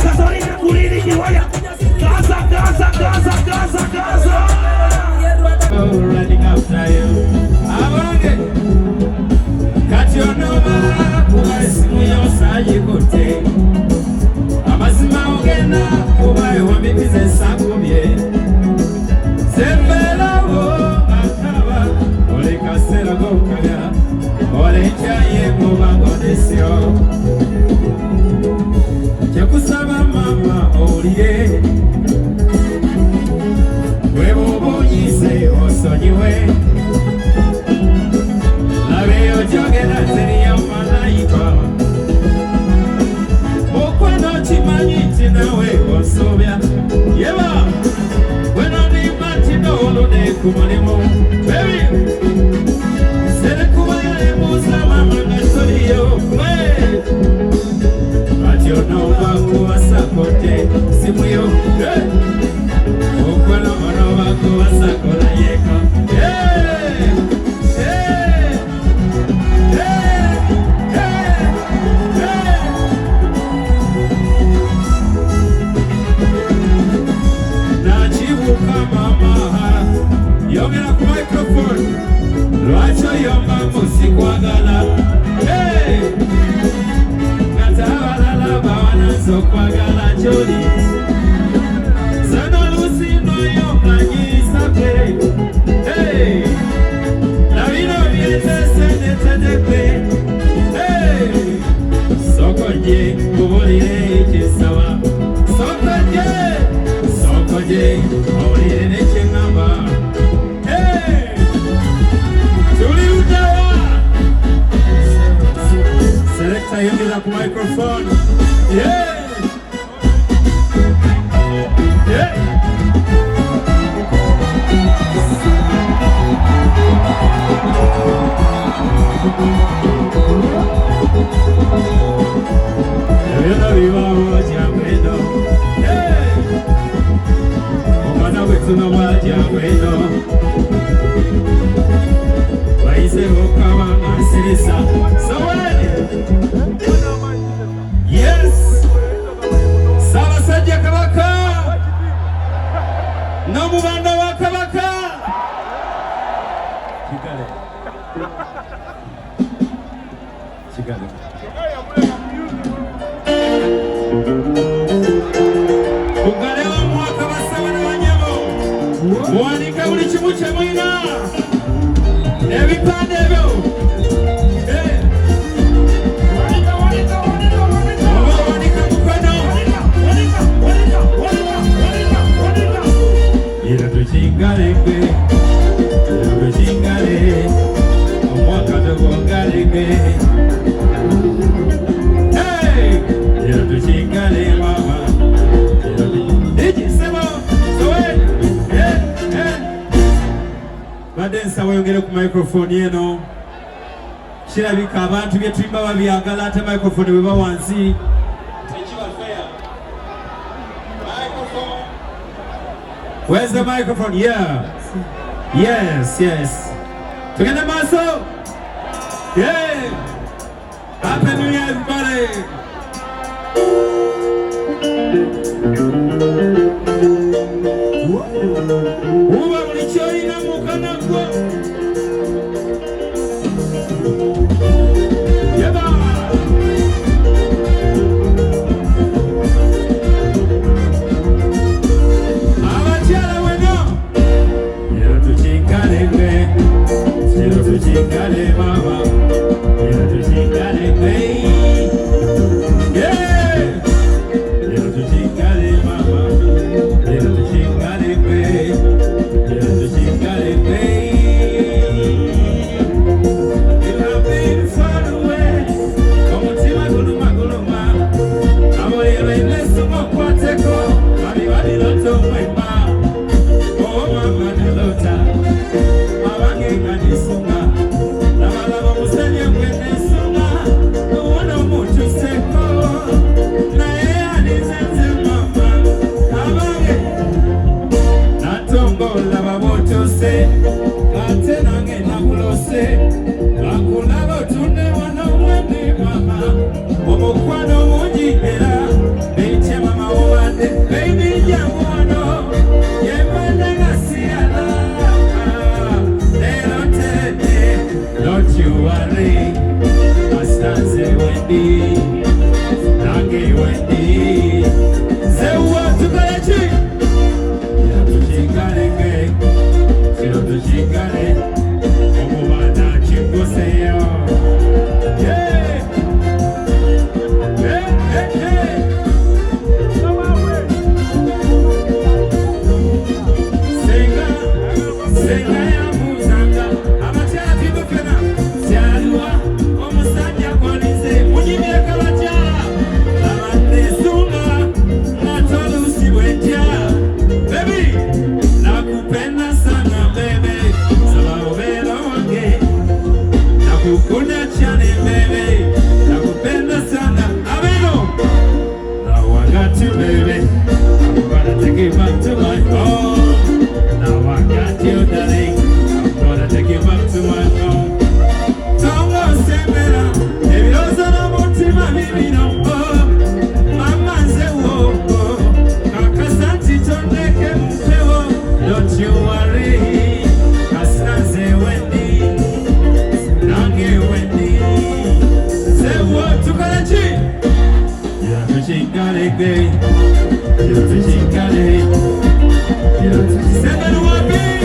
Gasolina kulini kiwaya. Gaza, Gaza, Gaza, Gaza, Gaza. Running after you. Abage. Kationoma kubasimu yosaje kote. Amazima ogena kubaye wambize sakubye. Sembela wo akaba ole kasera go kaga. Ole chaye mubango desio. Chakusaba mama oliye. Webo bonyise osonyiwe. Labe ojogera zeriya malayika. Okwano chimanyi nawe osobya. Yeba. Weno ni matino olone kumalimo. Baby. Sere kubale musa mama ngasoliyo. Ati onoba kuwasa kote simuyo. Okwano onoba kuwasa kola yeka. Hey! Hey! Hey! Hey! Hey! Nachibuka mama yongera ku microphone lwacho yomba musikwagala. Hey! Ngatabalala bawananso kwagala jodi. Zano lusino yomanyi sape. Hey! Nabino byete sende tetepe. Hey! Sokoje kubulire ekisawa. Sokoje kubulire n'ekingamba. Hey! Tuli utawa. Selector yongera ku microphone. Yeah! Yeah! Yona viva jamwendo. Hey! Omwana wetu no jamwendo. Baise okaba ansirisa. Sawani. Yes. Sabasajja kabaka. Namubanda wa kabaka. Chikale. Chikale. Ugalewa mwaka basaba na wanyamo. Mwanika buli kimu kye mwina. Ebipande ebyo. Wanika mukono. Ira tuchingale kwe. Ira tuchingale. Omwaka tugongale kwe. Hey! Ira tuchingale mama. Badensa wayongere ku microphone yeno. Kirabika abantu bye tuyimba babyagala ate microphone bwe bawansi. Tekiba fair. Microphone. Where's the microphone? Yeah. Yes, yes. Tugende maso. Yeah. Happy New Year, everybody. Uba ulichoina mukanako. Yeba. Abachala weno. Yero tuchingale kwe. Yero tuchingale mama. Yero tuchingale kwe. Yeah. Yero tuchingale mama. Yero tuchingale kwe. Yero tuchingale kwe. to, baby. I'm gonna take you back to my home. Now I got you, darling. I'm gonna take you back to my home. Tongo semera, ebi ozana mutima bibino. Mama zewo, kakasanti tondeke mpewo. Don't you worry, kasanze wendi, nange wendi. Zewo tukalechi, you're fishing galege, you're fishing galege, you're fishing galege.